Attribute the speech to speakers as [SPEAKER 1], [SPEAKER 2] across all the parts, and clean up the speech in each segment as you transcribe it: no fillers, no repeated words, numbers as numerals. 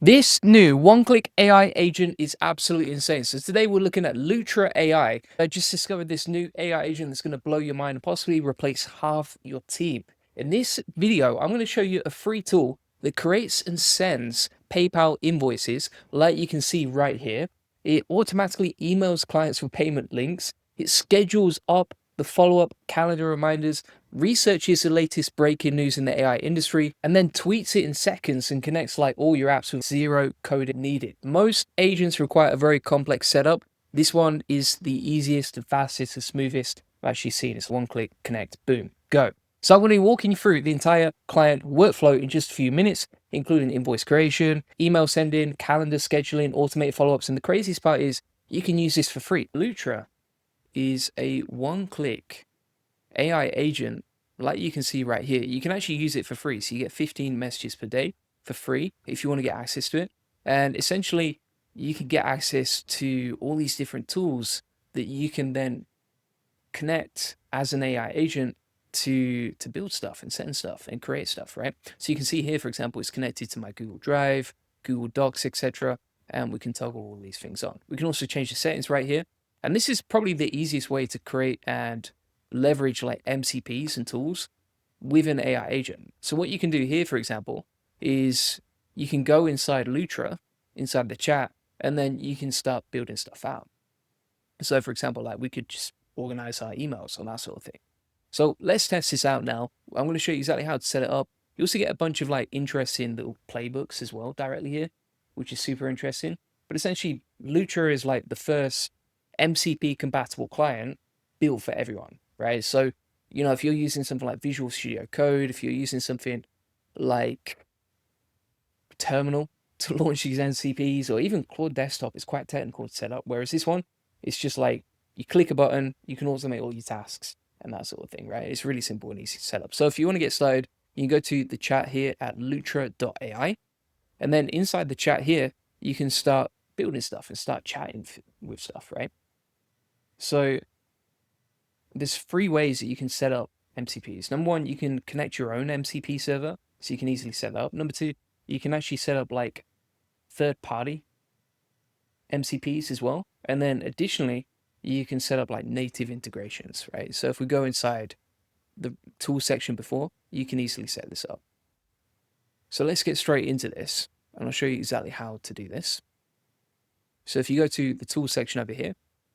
[SPEAKER 1] This new one-click AI agent is absolutely insane. So today we're looking at Lutra AI. I just discovered this new AI agent that's going to blow your mind and possibly replace half your team. In this video, I'm going to show you a free tool that creates and sends PayPal invoices, like you can see right here. It automatically emails clients with payment links. It schedules up the follow-up calendar reminders, researches the latest breaking news in the AI industry, and then tweets it in seconds and connects like all your apps with zero code needed. Most agents require a very complex setup. This one is the easiest, the fastest, the smoothest I've actually seen. It's one click, connect, boom, go. So I'm going to be walking you through the entire client workflow in just a few minutes, including invoice creation, email sending, calendar scheduling, automated follow-ups. And the craziest part is you can use this for free. Lutra is a one-click AI agent, like you can see right here. You can actually use it for free. So you get 15 messages per day for free if you want to get access to it. And essentially, you can get access to all these different tools that you can then connect as an AI agent to build stuff and send stuff and create stuff, right? So you can see here, for example, it's connected to my Google Drive, Google Docs, etc. And we can toggle all these things on. We can also change the settings right here. And this is probably the easiest way to create and leverage like MCPs and tools with an AI agent. So what you can do here, for example, is you can go inside Lutra, inside the chat, and then you can start building stuff out. So for example, like we could just organize our emails and that sort of thing. So let's test this out now. I'm going to show you exactly how to set it up. You also get a bunch of like interesting little playbooks as well directly here, which is super interesting. But essentially, Lutra is like the first MCP compatible client built for everyone, right? So, you know, if you're using something like Visual Studio Code, if you're using something like Terminal to launch these MCPs, or even Claude Desktop, it's quite technical to set up. Whereas this one, it's just like you click a button, you can automate all your tasks and that sort of thing, right? It's really simple and easy to set up. So if you want to get started, you can go to the chat here at lutra.ai. And then inside the chat here, you can start building stuff and start chatting with stuff, right? So there's 3 ways that you can set up MCPs. Number 1, you can connect your own MCP server, so you can easily set that up. Number 2, you can actually set up like third-party MCPs as well. And then additionally, you can set up like native integrations, right? So if we go inside the tool section before, you can easily set this up. So let's get straight into this, and I'll show you exactly how to do this. So if you go to the tool section over here,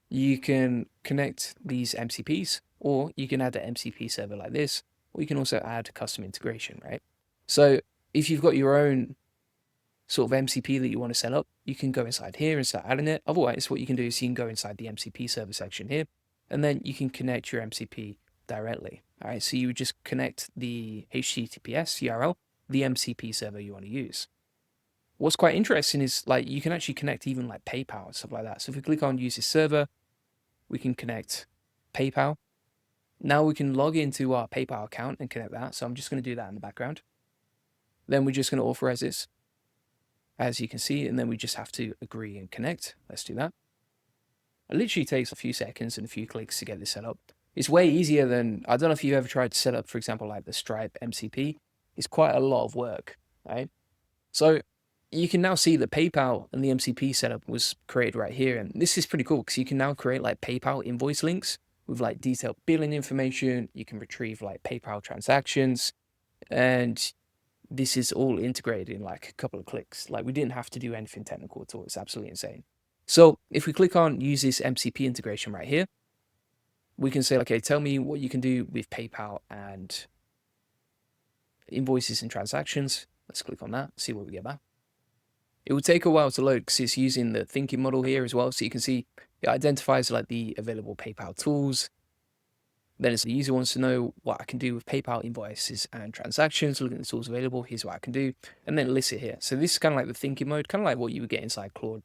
[SPEAKER 1] you can connect these MCPs, or you can add an MCP server like this, or you can also add custom integration, right? So if you've got your own sort of MCP that you want to set up, you can go inside here and start adding it. Otherwise, what you can do is you can go inside the MCP server section here, and then you can connect your MCP directly. All right, so you would just connect the HTTPS URL, the MCP server you want to use. What's quite interesting is like you can actually connect even like PayPal and stuff like that. So if we click on use this server, we can connect PayPal. Now we can log into our PayPal account and connect that. So I'm just going to do that in the background. Then we're just going to authorize this, as you can see, and then we just have to agree and connect. Let's do that. It literally takes a few seconds and a few clicks to get this set up. It's way easier than, I don't know if you've ever tried to set up, for example, like the Stripe MCP. It's quite a lot of work, right? So you can now see that PayPal and the MCP setup was created right here. And this is pretty cool because you can now create like PayPal invoice links with like detailed billing information. You can retrieve like PayPal transactions, and this is all integrated in like a couple of clicks. Like we didn't have to do anything technical at all. It's absolutely insane. So if we click on use this MCP integration right here, we can say, okay, tell me what you can do with PayPal and invoices and transactions. Let's click on that, see what we get back. It will take a while to load because it's using the thinking model here as well. So you can see it identifies like the available PayPal tools. Then it's the user wants to know what I can do with PayPal invoices and transactions. Looking at the tools available, here's what I can do. And then it lists it here. So this is kind of like the thinking mode, kind of like what you would get inside Claude,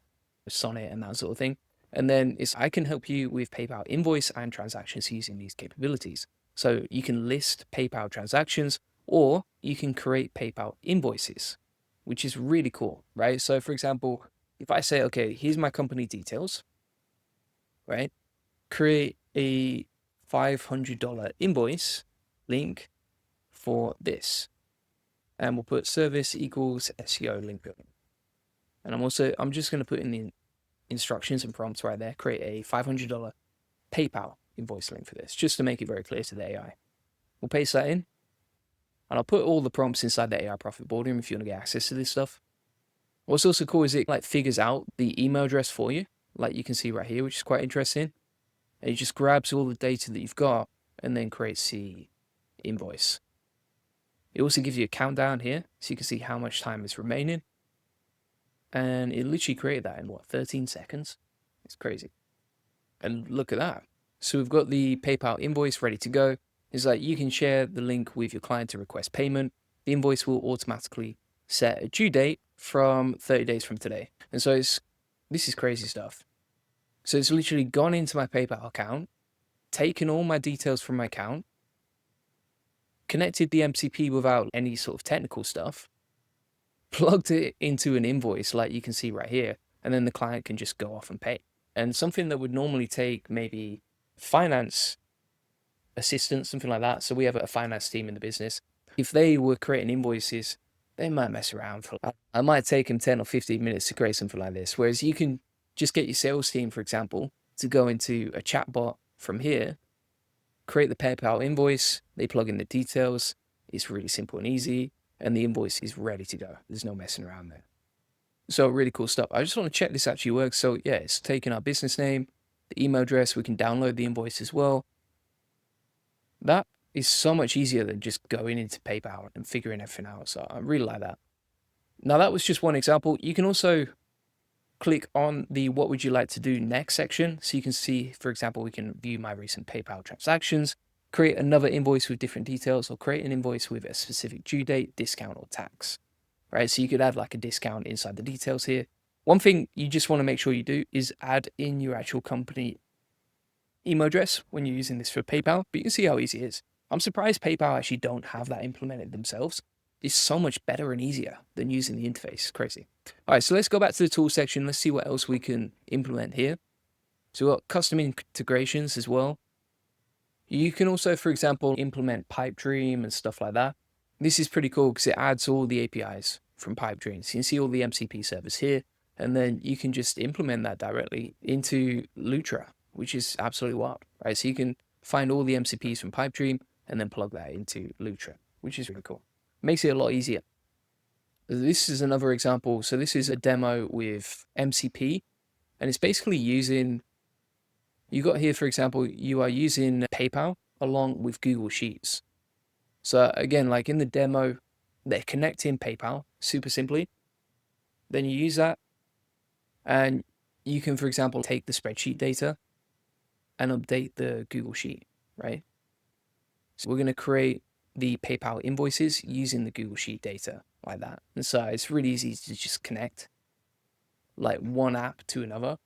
[SPEAKER 1] Sonnet, and that sort of thing. And then it's I can help you with PayPal invoice and transactions using these capabilities. So you can list PayPal transactions, or you can create PayPal invoices, which is really cool, right? So for example, if I say, okay, here's my company details, right? Create a $500 invoice link for this. And we'll put service equals SEO link building. And I'm just going to put in the instructions and prompts right there, create a $500 PayPal invoice link for this, just to make it very clear to the AI. We'll paste that in, and I'll put all the prompts inside the AI profit boardroom if you want to get access to this stuff. What's also cool is it like figures out the email address for you, like you can see right here, which is quite interesting. And it just grabs all the data that you've got and then creates the invoice. It also gives you a countdown here, so you can see how much time is remaining. And it literally created that in 13 seconds? It's crazy. And look at that. So we've got the PayPal invoice ready to go. It's like you can share the link with your client to request payment. The invoice will automatically set a due date from 30 days from today. And so this is crazy stuff. So it's literally gone into my PayPal account, taken all my details from my account, connected the MCP without any sort of technical stuff, plugged it into an invoice like you can see right here, and then the client can just go off and pay. And something that would normally take maybe finance assistance, something like that. So we have a finance team in the business. If they were creating invoices, they might mess around for I might take them 10 or 15 minutes to create something like this. Whereas you can just get your sales team, for example, to go into a chatbot from here, create the PayPal invoice, they plug in the details. It's really simple and easy, and the invoice is ready to go. There's no messing around there. So really cool stuff. I just want to check this actually works. So yeah, it's taking our business name, the email address. We can download the invoice as well. That is so much easier than just going into PayPal and figuring everything out. So I really like that. Now that was just one example. You can also click on the what would you like to do next section. So you can see, for example, we can view my recent PayPal transactions, create another invoice with different details, or create an invoice with a specific due date, discount, or tax. Right? So you could add like a discount inside the details here. One thing you just want to make sure you do is add in your actual company email address when you're using this for PayPal, but you can see how easy it is. I'm surprised PayPal actually don't have that implemented themselves. It's so much better and easier than using the interface. It's crazy. All right, so let's go back to the tool section. Let's see what else we can implement here. So we've got custom integrations as well. You can also, for example, implement Pipedream and stuff like that. This is pretty cool because it adds all the APIs from Pipedream. So you can see all the MCP servers here, and then you can just implement that directly into Lutra, which is absolutely wild, right? So you can find all the MCPs from Pipedream and then plug that into Lutra, which is really cool. Makes it a lot easier. This is another example. So this is a demo with MCP, and it's basically using, you got here, for example, you are using PayPal along with Google Sheets. So again, like in the demo, they're connecting PayPal super simply. Then you use that, and you can, for example, take the spreadsheet data and update the Google Sheet, right? So we're going to create the PayPal invoices using the Google Sheet data like that. And so it's really easy to just connect like one app to another.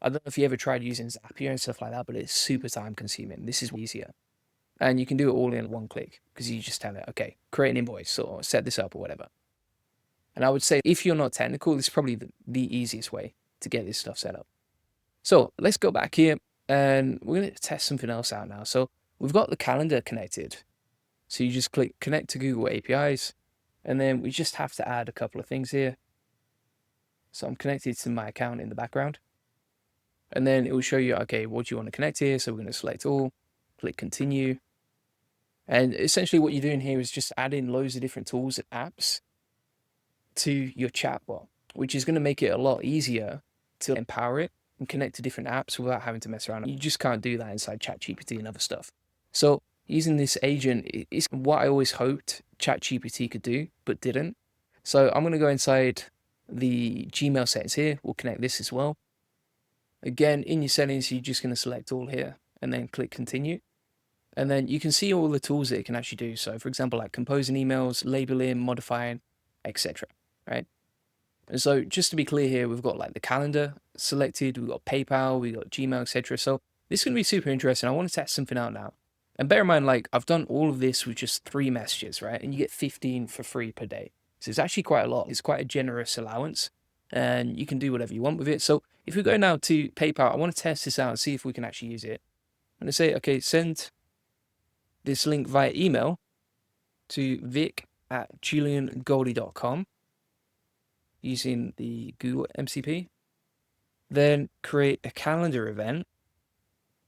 [SPEAKER 1] I don't know if you ever tried using Zapier and stuff like that, but it's super time consuming. This is easier. And you can do it all in one click because you just tell it, okay, create an invoice or set this up or whatever. And I would say if you're not technical, this is probably the easiest way to get this stuff set up. So let's go back here and we're going to test something else out now. So we've got the calendar connected. So you just click connect to Google APIs, and then we just have to add a couple of things here. So I'm connected to my account in the background, and then it will show you, okay, what do you want to connect here? So we're going to select all, click continue. And essentially what you're doing here is just adding loads of different tools and apps to your chatbot, which is going to make it a lot easier to empower it and connect to different apps without having to mess around. You just can't do that inside ChatGPT and other stuff. So using this agent is what I always hoped ChatGPT could do, but didn't. So I'm going to go inside the Gmail settings here. We'll connect this as well. Again, in your settings, you're just going to select all here and then click continue. And then you can see all the tools that it can actually do. So for example, like composing emails, labeling, modifying, etc. Right? And so just to be clear here, we've got like the calendar selected, we've got PayPal, we've got Gmail, etc. So this is going to be super interesting. I want to test something out now. And bear in mind, like I've done all of this with just 3 messages, right? And you get 15 for free per day. So it's actually quite a lot. It's quite a generous allowance and you can do whatever you want with it. So if we go now to PayPal, I want to test this out and see if we can actually use it. I'm going to say, okay, send this link via email to vic@juliangoldie.com using the Google MCP. Then create a calendar event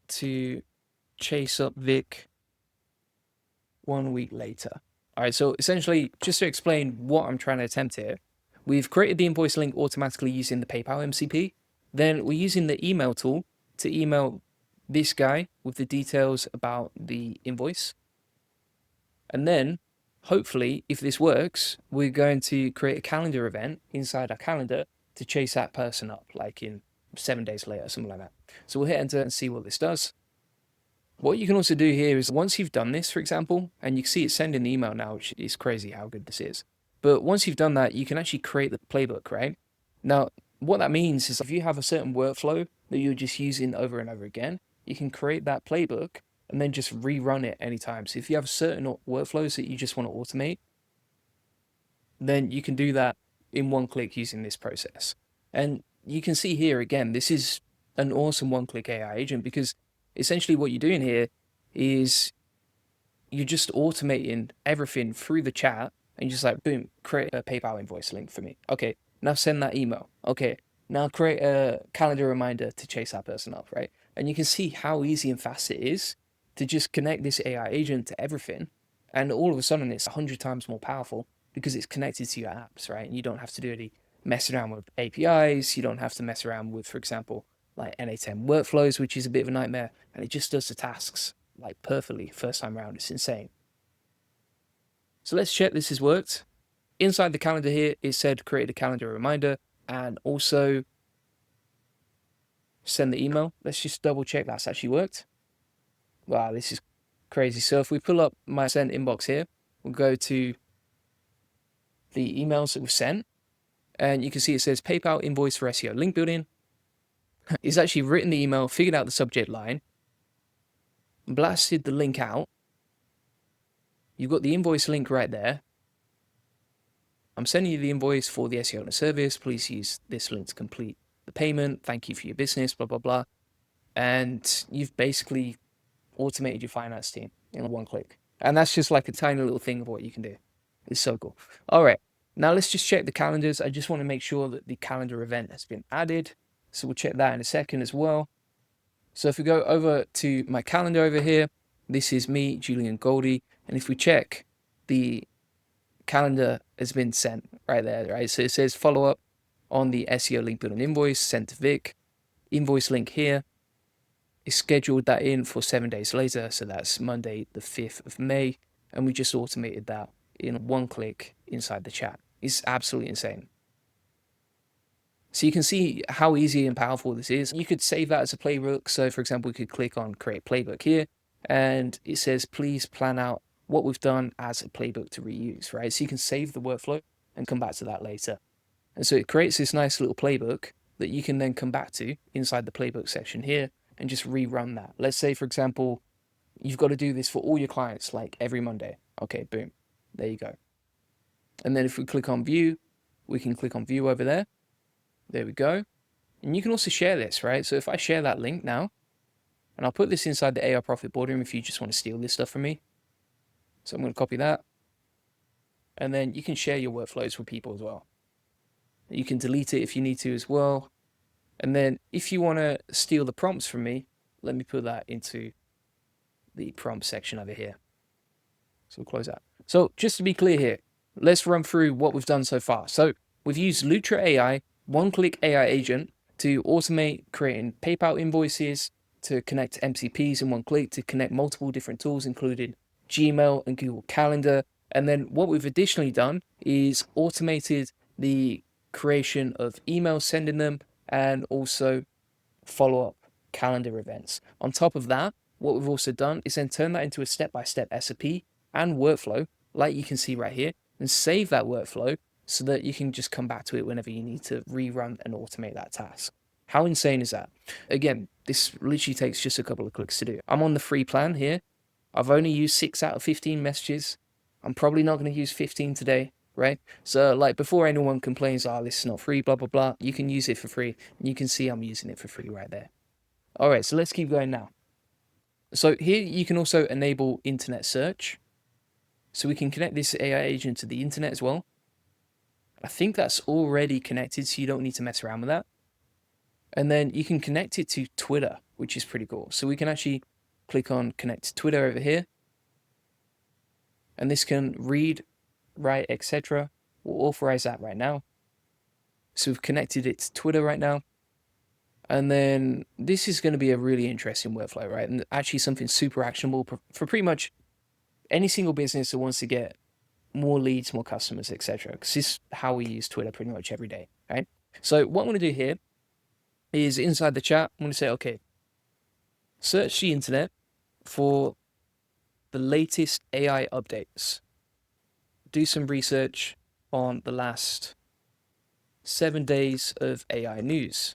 [SPEAKER 1] to chase up Vic 1 week later. All right, so essentially, just to explain what I'm trying to attempt here, we've created the invoice link automatically using the PayPal MCP. Then we're using the email tool to email this guy with the details about the invoice. And then, hopefully, if this works, we're going to create a calendar event inside our calendar to chase that person up, like in 7 days later, something like that. So we'll hit enter and see what this does. What you can also do here is once you've done this, for example, and you can see it sending the email now, which is crazy how good this is. But once you've done that, you can actually create the playbook, right? Now, what that means is if you have a certain workflow that you're just using over and over again, you can create that playbook and then just rerun it anytime. So if you have certain workflows that you just want to automate, then you can do that in one click using this process. And you can see here again, this is an awesome one-click AI agent because essentially what you're doing here is you're just automating everything through the chat and just like, boom, create a PayPal invoice link for me. Okay, now send that email. Okay, now create a calendar reminder to chase that person up, right? And you can see how easy and fast it is to just connect this AI agent to everything. And all of a sudden it's 100 times more powerful because it's connected to your apps, right? And you don't have to do any messing around with APIs. You don't have to mess around with, for example, like N8N workflows, which is a bit of a nightmare. And it just does the tasks like perfectly first time around. It's insane. So let's check this has worked. Inside the calendar here, it said create a calendar reminder and also send the email. Let's just double check that's actually worked. Wow, this is crazy. So if we pull up my sent inbox here, we'll go to the emails that were sent and you can see it says PayPal invoice for SEO link building. It's actually written the email, figured out the subject line, blasted the link out. You've got the invoice link right there. I'm sending you the invoice for the SEO Elite service. Please use this link to complete the payment. Thank you for your business, blah, blah, blah. And you've basically automated your finance team in one click. And that's just like a tiny little thing of what you can do. It's so cool. All right, now let's just check the calendars. I just want to make sure that the calendar event has been added. So we'll check that in a second as well. So if we go over to my calendar over here, this is me, Julian Goldie. And if we check, the calendar has been sent right there, right? So it says follow up on the SEO link building invoice sent to Vic. Invoice link here is scheduled that in for 7 days later. So that's Monday, the 5th of May. And we just automated that in one click inside the chat. It's absolutely insane. So you can see how easy and powerful this is. You could save that as a playbook. So for example, we could click on create playbook here and it says, please plan out what we've done as a playbook to reuse, right? So you can save the workflow and come back to that later. And so it creates this nice little playbook that you can then come back to inside the playbook section here and just rerun that. Let's say, for example, you've got to do this for all your clients, like every Monday. Okay, boom, there you go. And then if we click on view, we can click on view over there. There we go. And you can also share this, right? So if I share that link now, and I'll put this inside the AI Profit Boardroom if you just want to steal this stuff from me. So I'm going to copy that. And then you can share your workflows with people as well. You can delete it if you need to as well. And then if you want to steal the prompts from me, let me put that into the prompt section over here. So we'll close that. So just to be clear here, let's run through what we've done so far. So we've used Lutra AI, one-click AI agent to automate creating PayPal invoices, to connect MCPs in one click, to connect multiple different tools, including Gmail and Google Calendar. And then what we've additionally done is automated the creation of emails, sending them, and also follow-up calendar events. On top of that, what we've also done is then turn that into a step-by-step SOP and workflow, like you can see right here, and save that workflow so that you can just come back to it whenever you need to rerun and automate that task. How insane is that? Again, this literally takes just a couple of clicks to do. I'm on the free plan here. I've only used 6 out of 15 messages. I'm probably not going to use 15 today, right? So like before anyone complains, oh, this is not free, blah, blah, blah, you can use it for free. You can see I'm using it for free right there. All right, so let's keep going now. So here you can also enable internet search. So we can connect this AI agent to the internet as well. I think that's already connected, so you don't need to mess around with that. And then you can connect it to Twitter, which is pretty cool. So we can actually click on connect to Twitter over here. And this can read, write, etc. We'll authorize that right now. So we've connected it to Twitter right now. And then this is going to be a really interesting workflow, right? And actually something super actionable for pretty much any single business that wants to get more leads, more customers, etc. Because this is how we use Twitter pretty much every day, right? So what I'm going to do here is inside the chat, I'm going to say, okay, search the internet for the latest AI updates. Do some research on the last 7 days of AI news.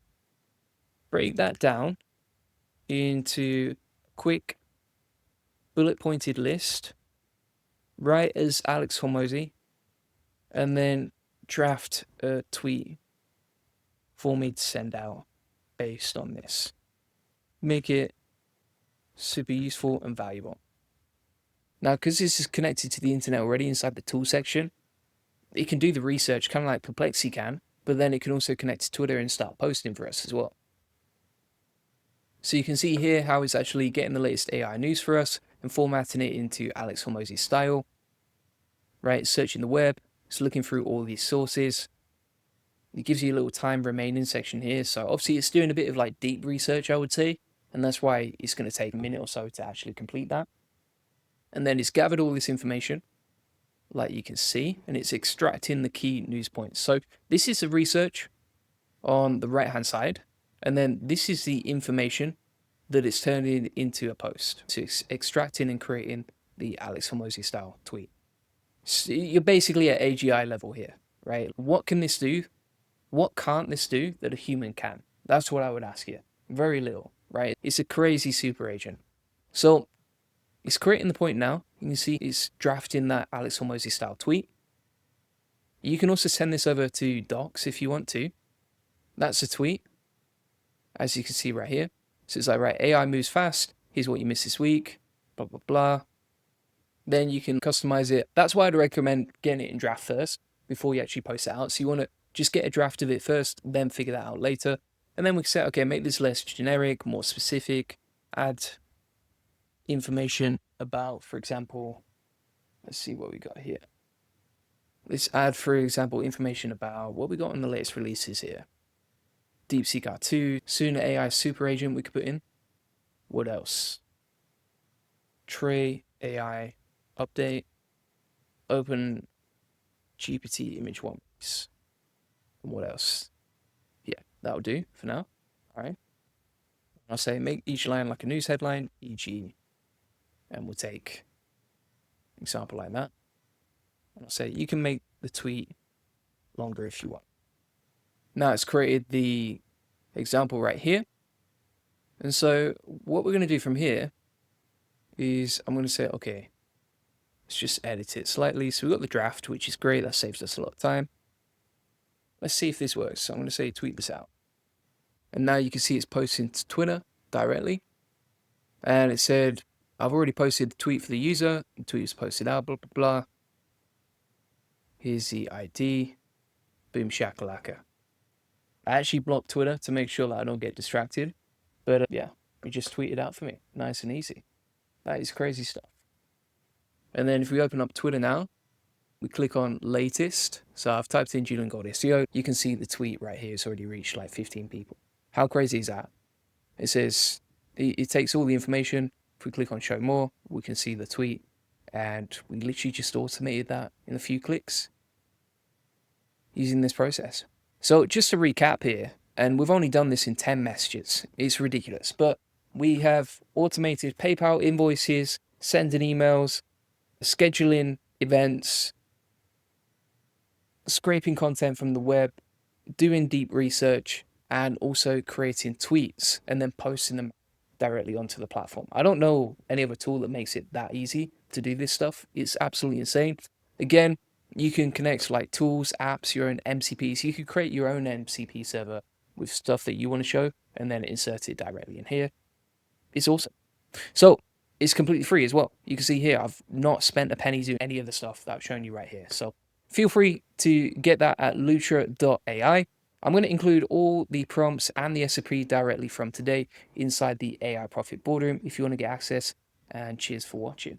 [SPEAKER 1] Break that down into a quick bullet pointed list. Write as Alex Hormozy, and then draft a tweet for me to send out based on this. Make it super useful and valuable. Now, because this is connected to the internet already inside the tool section, it can do the research kind of like Perplexity can, but then it can also connect to Twitter and start posting for us as well. So you can see here how it's actually getting the latest AI news for us and formatting it into Alex Hormozy's style, right? Searching the web, it's looking through all these sources. It gives you a little time remaining section here. So obviously it's doing a bit of like deep research, I would say. And that's why it's going to take a minute or so to actually complete that. And then it's gathered all this information, like you can see, and it's extracting the key news points. So this is the research on the right-hand side. And then this is the information that it's turning into a post. So it's extracting and creating the Alex Hormozy style tweet. So you're basically at AGI level here, right? What can this do? What can't this do that a human can? That's what I would ask you. Very little, right? It's a crazy super agent. So it's creating the point now. You can see it's drafting that Alex Hormozy style tweet. You can also send this over to Docs if you want to. That's a tweet, as you can see right here. So it's like, right, AI moves fast. Here's what you missed this week, blah, blah, blah. Then you can customize it. That's why I'd recommend getting it in draft first before you actually post it out. So you want to just get a draft of it first, then figure that out later. And then we can say, okay, make this less generic, more specific, add information about, for example, let's see what we got here. Let's add, for example, information about what we got on the latest releases here. DeepSeek R2, Sooner AI Super Agent we could put in. What else? Tray AI update. Open GPT image one piece. And what else? Yeah, that'll do for now. All right. I'll say make each line like a news headline, e.g., and we'll take an example like that. And I'll say you can make the tweet longer if you want. Now it's created the example right here. And so what we're going to do from here is I'm going to say, okay, let's just edit it slightly. So we've got the draft, which is great. That saves us a lot of time. Let's see if this works. So I'm going to say tweet this out. And now you can see it's posting to Twitter directly. And it said, I've already posted the tweet for the user. The tweet was posted out, blah, blah, blah. Here's the ID. Boom shakalaka. I actually blocked Twitter to make sure that I don't get distracted. But yeah, it just tweeted out for me. Nice and easy. That is crazy stuff. And then if we open up Twitter now, we click on latest. So I've typed in Julian Gold SEO. You can see the tweet right here. It's already reached like 15 people. How crazy is that? It says, it takes all the information. If we click on show more, we can see the tweet. And we literally just automated that in a few clicks using this process. So just to recap here, and we've only done this in 10 messages. It's ridiculous. But we have automated PayPal invoices, sending emails, scheduling events, scraping content from the web, doing deep research, and also creating tweets and then posting them directly onto the platform. I don't know any other tool that makes it that easy to do this stuff. It's absolutely insane. Again, you can connect like tools, apps, your own MCPs. You could create your own MCP server with stuff that you want to show and then insert it directly in here. It's awesome. So it's completely free as well. You can see here, I've not spent a penny doing any of the stuff that I've shown you right here. So Feel free to get that at Lutra AI. I'm going to include all the prompts and the SEO directly from today inside the AI Profit Boardroom if you want to get access. And cheers for watching.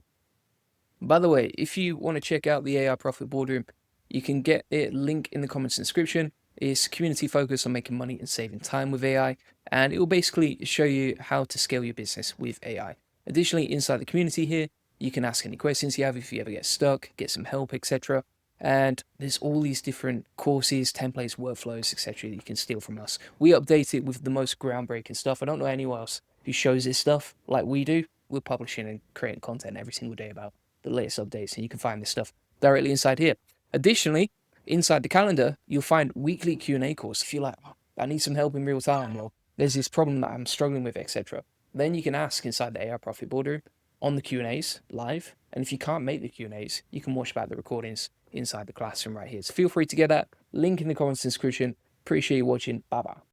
[SPEAKER 1] By the way, if you want to check out the AI Profit Boardroom, you can get it link in the comments description. It's community focused on making money and saving time with AI, and it will basically show you how to scale your business with AI. Additionally, inside the community here, you can ask any questions you have if you ever get stuck, get some help, etc. And there's all these different courses, templates, workflows, etc. that you can steal from us. We update it with the most groundbreaking stuff. I don't know anyone else who shows this stuff like we do. We're publishing and creating content every single day about the latest updates, and you can find this stuff directly inside here. Additionally, inside the calendar, you'll find weekly Q&A calls. If you're like, oh, I need some help in real time, or there's this problem that I'm struggling with, etc., then you can ask inside the AI Profit Boardroom on the Q&As live. And if you can't make the Q&As, you can watch back the recordings inside the classroom right here. So feel free to get that link in the comments description. Appreciate you watching. Bye bye.